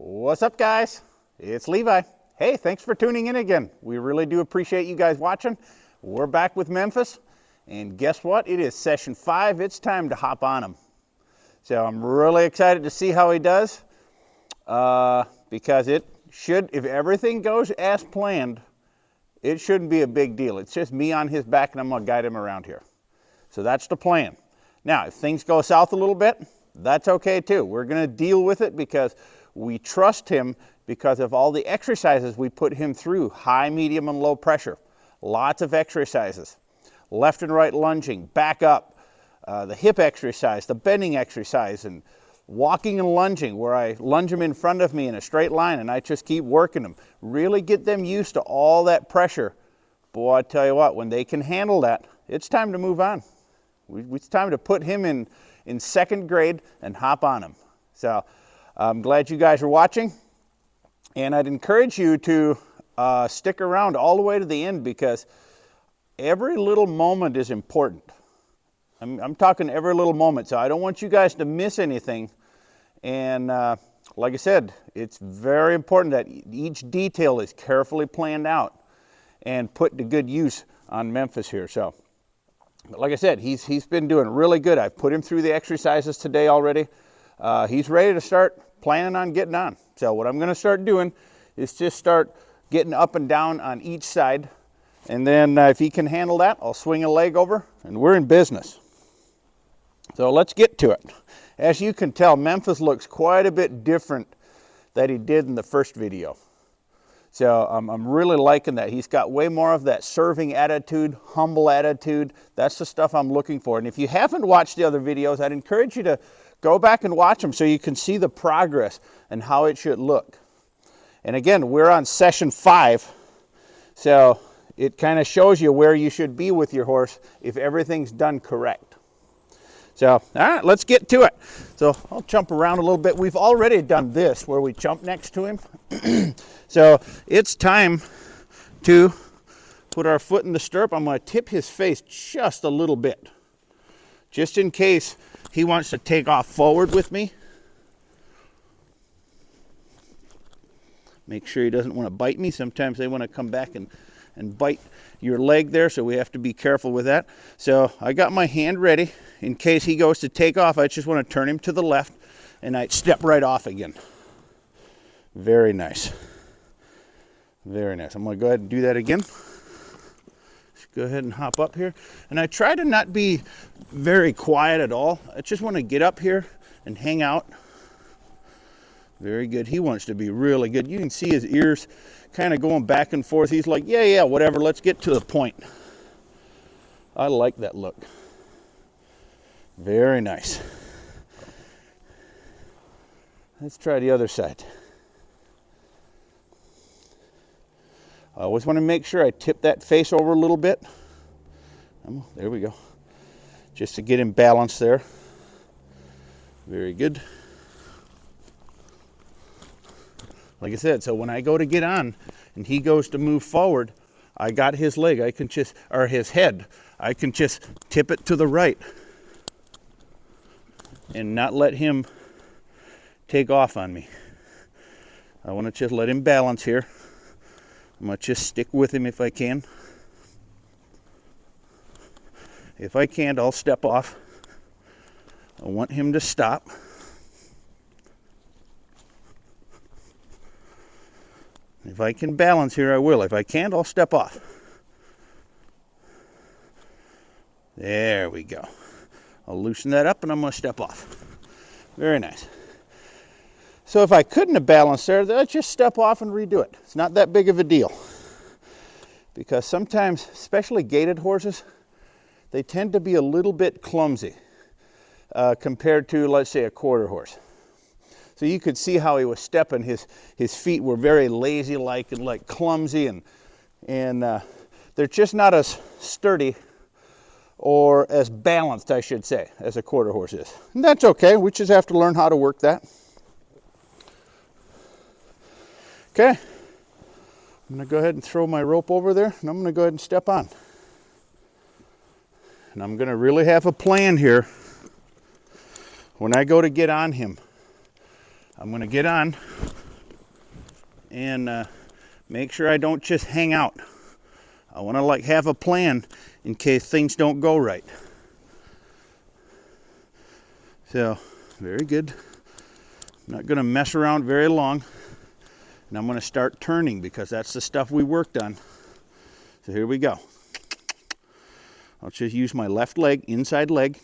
What's up, guys? It's Levi. Hey, thanks for tuning in again. We really do appreciate you guys watching. We're back with Memphis, and guess what? It is session 5. It's time to hop on him. So I'm really excited to see how he does, because it should, if everything goes as planned, it shouldn't be a big deal. It's just me on his back, and I'm going to guide him around here. So that's the plan. Now, if things go south a little bit, that's okay too. We're going to deal with it because we trust him because of all the exercises we put him through, high, medium, and low pressure. Lots of exercises, left and right lunging, back up, the hip exercise, the bending exercise, and walking and lunging, where I lunge them in front of me in a straight line and I just keep working them. Really get them used to all that pressure. Boy, I tell you what, when they can handle that, it's time to move on. It's time to put him in second grade and hop on him. So I'm glad you guys are watching, and I'd encourage you to stick around all the way to the end, because every little moment is important. I'm talking every little moment, so I don't want you guys to miss anything. And like I said, it's very important that each detail is carefully planned out and put to good use on Memphis here. So, but like I said, he's been doing really good. I've put him through the exercises today already. He's ready to start planning on getting on. So what I'm going to start doing is just start getting up and down on each side. And then if he can handle that, I'll swing a leg over and we're in business. So let's get to it. As you can tell, Memphis looks quite a bit different than he did in the first video. So I'm really liking that. He's got way more of that serving attitude, humble attitude. That's the stuff I'm looking for. And if you haven't watched the other videos, I'd encourage you to go back and watch them so you can see the progress and how it should look. And again, we're on session 5. So it kind of shows you where you should be with your horse if everything's done correct. So, all right, let's get to it. So I'll jump around a little bit. We've already done this where we jump next to him. So it's time to put our foot in the stirrup. I'm going to tip his face just a little bit, just in case he wants to take off forward with me. Make sure he doesn't want to bite me. Sometimes they want to come back and bite your leg there, so we have to be careful with that. So I got my hand ready in case he goes to take off. I just want to turn him to the left and I step right off again. Very nice. Very nice. I'm going to go ahead and do that again. Let's go ahead and hop up here. And I try to not be very quiet at all. I just want to get up here and hang out. Very good. He wants to be really good. You can see his ears kind of going back and forth. He's like, yeah, whatever. Let's get to the point. I like that look. Very nice. Let's try the other side. I always want to make sure I tip that face over a little bit. There we go. Just to get him balanced there. Very good. Like I said, so when I go to get on and he goes to move forward, I got his leg. I can just, or his head, I can just tip it to the right and not let him take off on me. I want to just let him balance here. I'm going to just stick with him if I can. If I can't, I'll step off. I want him to stop. If I can balance here, I will. If I can't, I'll step off. There we go. I'll loosen that up and I'm going to step off. Very nice. So if I couldn't have balanced there, then I'd just step off and redo it. It's not that big of a deal. Because sometimes, especially gaited horses, they tend to be a little bit clumsy compared to, let's say, a quarter horse. So you could see how he was stepping. His feet were very lazy-like and like clumsy, and they're just not as sturdy or as balanced, I should say, as a quarter horse is. And that's okay. We just have to learn how to work that. Okay, I'm going to go ahead and throw my rope over there, and I'm going to go ahead and step on. And I'm going to really have a plan here when I go to get on him. I'm going to get on and make sure I don't just hang out. I want to like have a plan in case things don't go right. So, very good. I'm not going to mess around very long. And I'm going to start turning because that's the stuff we worked on. So here we go. I'll just use my left leg, inside leg.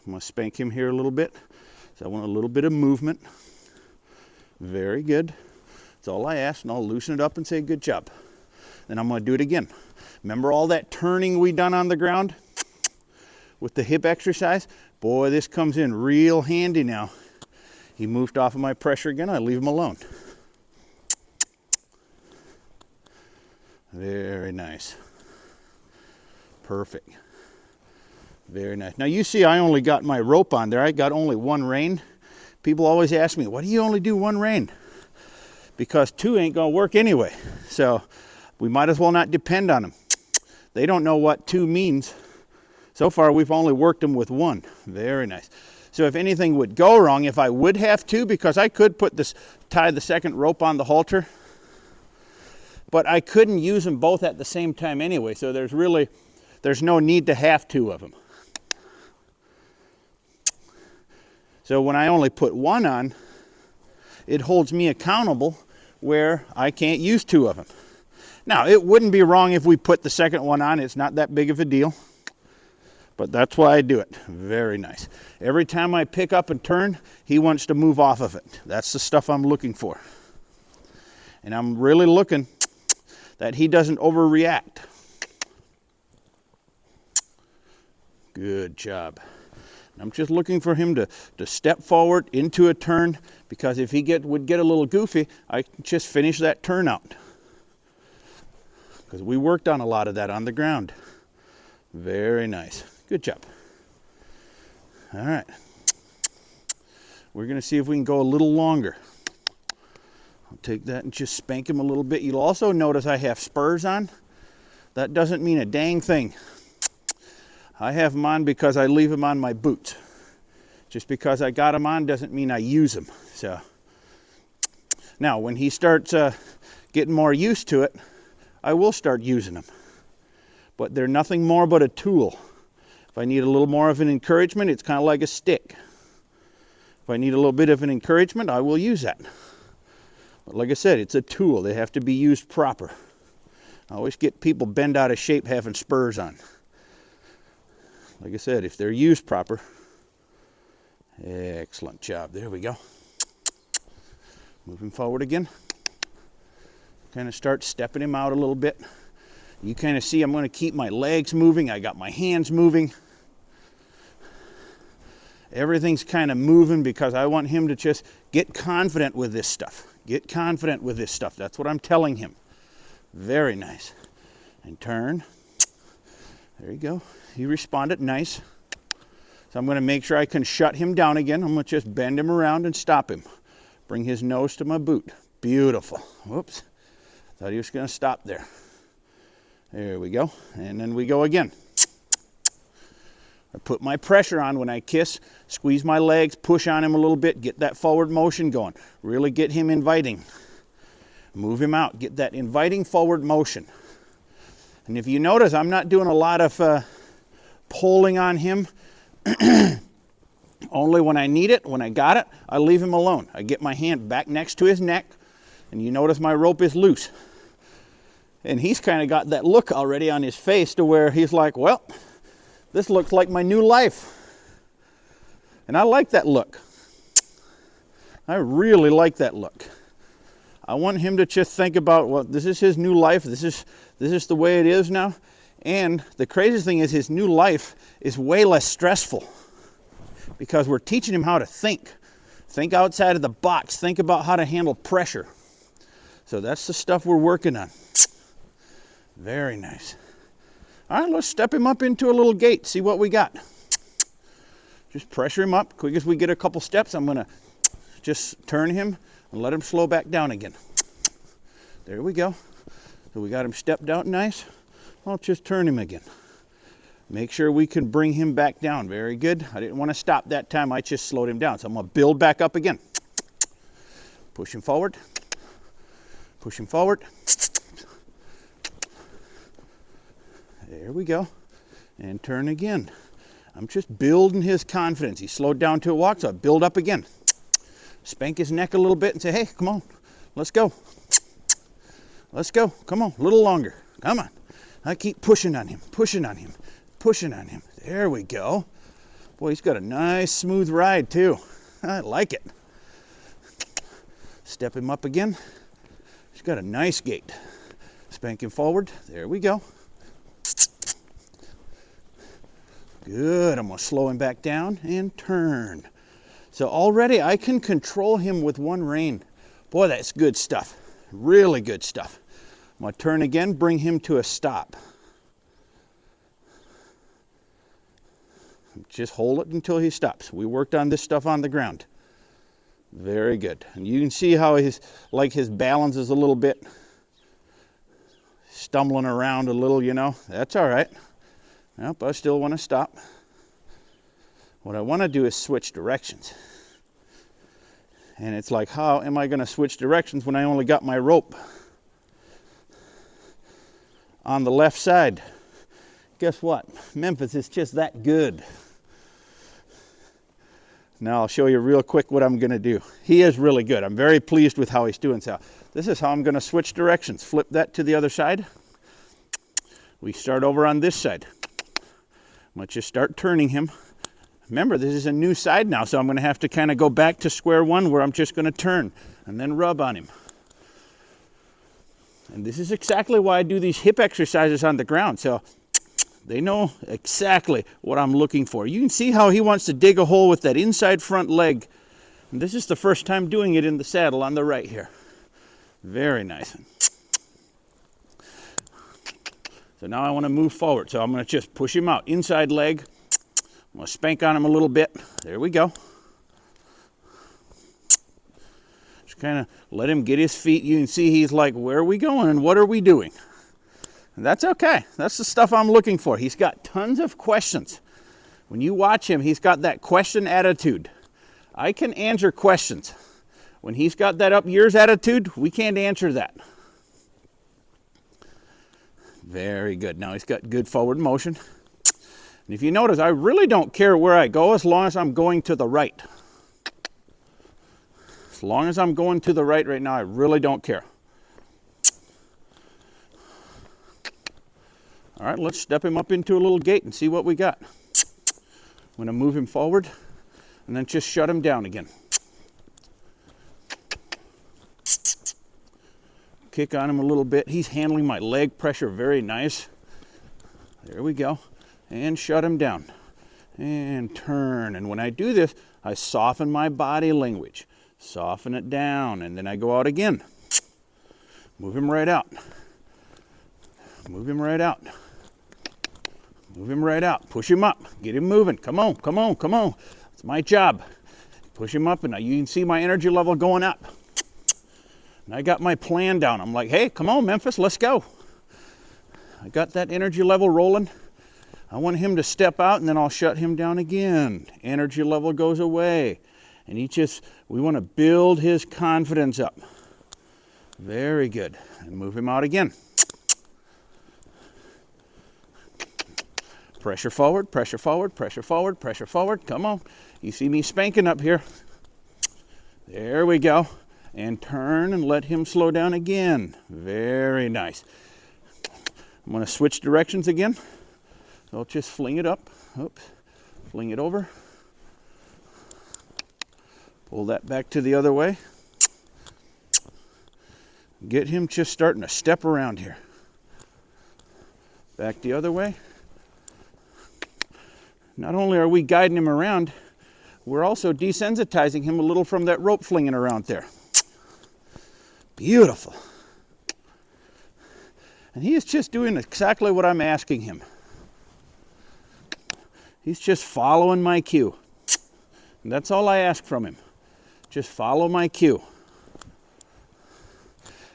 I'm going to spank him here a little bit. So I want a little bit of movement. Very good. That's all I ask, and I'll loosen it up and say good job. Then I'm going to do it again. Remember all that turning we done on the ground with the hip exercise? Boy, this comes in real handy now. He moved off of my pressure again. I leave him alone. Very nice. Perfect. Very nice. Now you see I only got my rope on there. I got only one rein. People always ask me, why do you only do one rein? Because two ain't going to work anyway. So we might as well not depend on them. They don't know what two means. So far we've only worked them with one. Very nice. So if anything would go wrong, if I would have two, because I could tie the second rope on the halter, but I couldn't use them both at the same time anyway. So there's no need to have two of them. So when I only put one on, it holds me accountable where I can't use two of them. Now, it wouldn't be wrong if we put the second one on. It's not that big of a deal. But that's why I do it. Very nice. Every time I pick up and turn, he wants to move off of it. That's the stuff I'm looking for. And I'm really looking that he doesn't overreact. Good job. I'm just looking for him to step forward into a turn, because if he would get a little goofy, I can just finish that turn out. Because we worked on a lot of that on the ground. Very nice. Good job. All right. We're going to see if we can go a little longer. I'll take that and just spank him a little bit. You'll also notice I have spurs on. That doesn't mean a dang thing. I have them on because I leave them on my boots. Just because I got them on doesn't mean I use them. So now when he starts getting more used to it, I will start using them. But they're nothing more but a tool. If I need a little more of an encouragement, it's kind of like a stick. If I need a little bit of an encouragement, I will use that. But like I said, it's a tool. They have to be used proper. I always get people bent out of shape having spurs on. Like I said, if they're used proper. Excellent job. There we go. Moving forward again. Kind of start stepping him out a little bit. You kind of see I'm going to keep my legs moving. I got my hands moving. Everything's kind of moving because I want him to just get confident with this stuff. Get confident with this stuff. That's what I'm telling him. Very nice. And turn. There you go. He responded nice. So I'm going to make sure I can shut him down again. I'm going to just bend him around and stop him. Bring his nose to my boot. Beautiful. Whoops. Thought he was going to stop there. There we go. And then we go again. I put my pressure on when I kiss, squeeze my legs, push on him a little bit, get that forward motion going. Really get him inviting. Move him out. Get that inviting forward motion. And if you notice, I'm not doing a lot of pulling on him. Only when I need it, when I got it, I leave him alone. I get my hand back next to his neck, and you notice my rope is loose. And he's kind of got that look already on his face to where he's like, well, this looks like my new life. And I like that look. I really like that look. I want him to just think about, well, this is his new life. This is the way it is now. And the craziest thing is his new life is way less stressful because we're teaching him how to think. Think outside of the box. Think about how to handle pressure. So that's the stuff we're working on. Very nice. All right, let's step him up into a little gait, see what we got. Just pressure him up. Quick as we get a couple steps, I'm going to just turn him and let him slow back down again. There we go. So we got him stepped out nice. I'll just turn him again. Make sure we can bring him back down. Very good. I didn't want to stop that time. I just slowed him down. So I'm going to build back up again. Push him forward. Push him forward. There we go. And turn again. I'm just building his confidence. He slowed down to a walk, so I build up again. Spank his neck a little bit and say, hey, come on, let's go. Let's go. Come on, a little longer. Come on. I keep pushing on him, pushing on him, pushing on him. There we go. Boy, he's got a nice smooth ride too. I like it. Step him up again. He's got a nice gait. Spank him forward. There we go. Good. I'm going to slow him back down and turn. So already I can control him with one rein. Boy, that's good stuff. Really good stuff. I'm going to turn again, bring him to a stop. Just hold it until he stops. We worked on this stuff on the ground. Very good. And you can see how his balance is a little bit stumbling around a little, you know. That's all right. Nope, I still want to stop. What I want to do is switch directions. And it's like, how am I going to switch directions when I only got my rope on the left side? Guess what? Memphis is just that good. Now I'll show you real quick what I'm going to do. He is really good. I'm very pleased with how he's doing. So this is how I'm going to switch directions. Flip that to the other side. We start over on this side. Let's just start turning him. Remember, this is a new side now, so I'm going to have to kind of go back to square one where I'm just going to turn and then rub on him. And this is exactly why I do these hip exercises on the ground, so they know exactly what I'm looking for. You can see how he wants to dig a hole with that inside front leg. And this is the first time doing it in the saddle on the right here. Very nice. So now I want to move forward. So I'm going to just push him out. Inside leg. I'm going to spank on him a little bit. There we go. Just kind of let him get his feet. You can see he's like, where are we going and what are we doing? And that's okay. That's the stuff I'm looking for. He's got tons of questions. When you watch him, he's got that question attitude. I can answer questions. When he's got that up yours attitude, we can't answer that. Very good. Now he's got good forward motion. And if you notice, I really don't care where I go as long as I'm going to the right. As long as I'm going to the right now, I really don't care. All right, let's step him up into a little gait and see what we got. I'm going to move him forward and then just shut him down again. Kick on him a little bit. He's handling my leg pressure very nice. There we go. And shut him down. And turn. And when I do this, I soften my body language. Soften it down. And then I go out again. Move him right out. Move him right out. Move him right out. Push him up. Get him moving. Come on, come on, come on. It's my job. Push him up, and now you can see my energy level going up. And I got my plan down. I'm like, hey, come on, Memphis, let's go. I got that energy level rolling. I want him to step out, and then I'll shut him down again. Energy level goes away. And we want to build his confidence up. Very good. And move him out again. Pressure forward, pressure forward, pressure forward, pressure forward. Come on. You see me spanking up here. There we go. And turn and let him slow down again. Very nice. I'm going to switch directions again. So I'll just fling it up. Oops. Fling it over. Pull that back to the other way. Get him just starting to step around here. Back the other way. Not only are we guiding him around, we're also desensitizing him a little from that rope flinging around there. Beautiful. And he is just doing exactly what I'm asking him. He's just following my cue. And that's all I ask from him. Just follow my cue.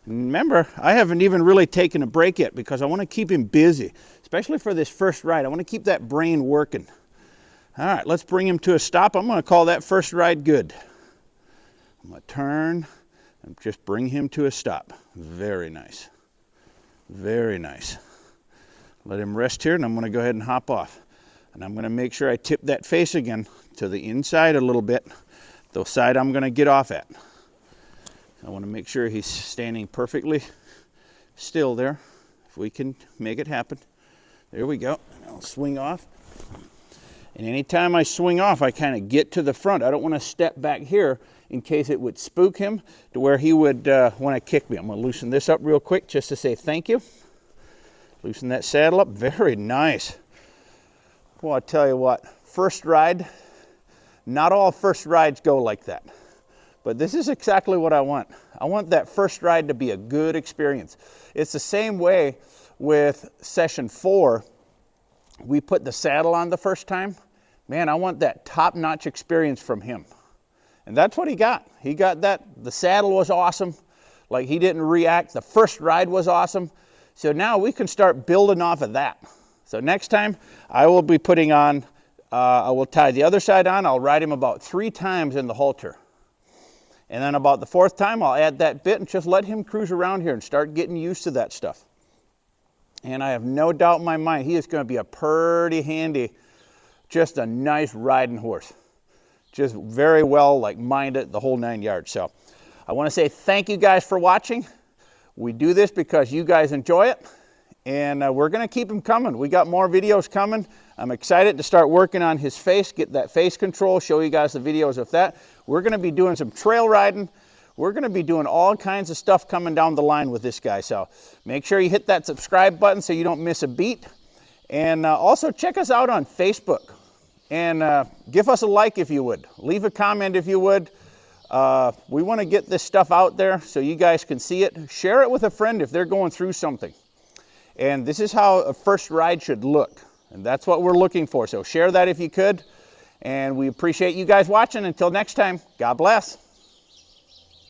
And remember, I haven't even really taken a break yet because I want to keep him busy, especially for this first ride. I want to keep that brain working. All right, let's bring him to a stop. I'm going to call that first ride good. I'm going to turn, and just bring him to a stop. Very nice. Very nice. Let him rest here, and I'm going to go ahead and hop off. And I'm going to make sure I tip that face again to the inside a little bit, the side I'm going to get off at. I want to make sure he's standing perfectly still there, if we can make it happen. There we go. I'll swing off. And anytime I swing off, I kind of get to the front. I don't want to step back here in case it would spook him to where he would want to kick me. I'm going to loosen this up real quick just to say thank you. Loosen that saddle up. Very nice. Well, I tell you what, first ride, not all first rides go like that. But this is exactly what I want. I want that first ride to be a good experience. It's the same way with session 4. We put the saddle on the first time. Man, I want that top-notch experience from him. And that's what he got. He got that. The saddle was awesome. Like, he didn't react. The first ride was awesome. So now we can start building off of that. So next time I will be putting on, I will tie the other side on. I'll ride him about 3 times in the halter. And then about the 4th time, I'll add that bit and just let him cruise around here and start getting used to that stuff. And I have no doubt in my mind, he is going to be a pretty handy, just a nice riding horse. Just very well, like, minded, the whole 9 yards. So I want to say thank you guys for watching. We do this because you guys enjoy it. And we're going to keep them coming. We got more videos coming. I'm excited to start working on his face, get that face control, show you guys the videos of that. We're going to be doing some trail riding. We're going to be doing all kinds of stuff coming down the line with this guy. So make sure you hit that subscribe button so you don't miss a beat. And also check us out on Facebook. And give us a like if you would. Leave a comment if you would. We want to get this stuff out there so you guys can see it. Share it with a friend if they're going through something. And this is how a first ride should look. And that's what we're looking for. So share that if you could. And we appreciate you guys watching. Until next time, God bless.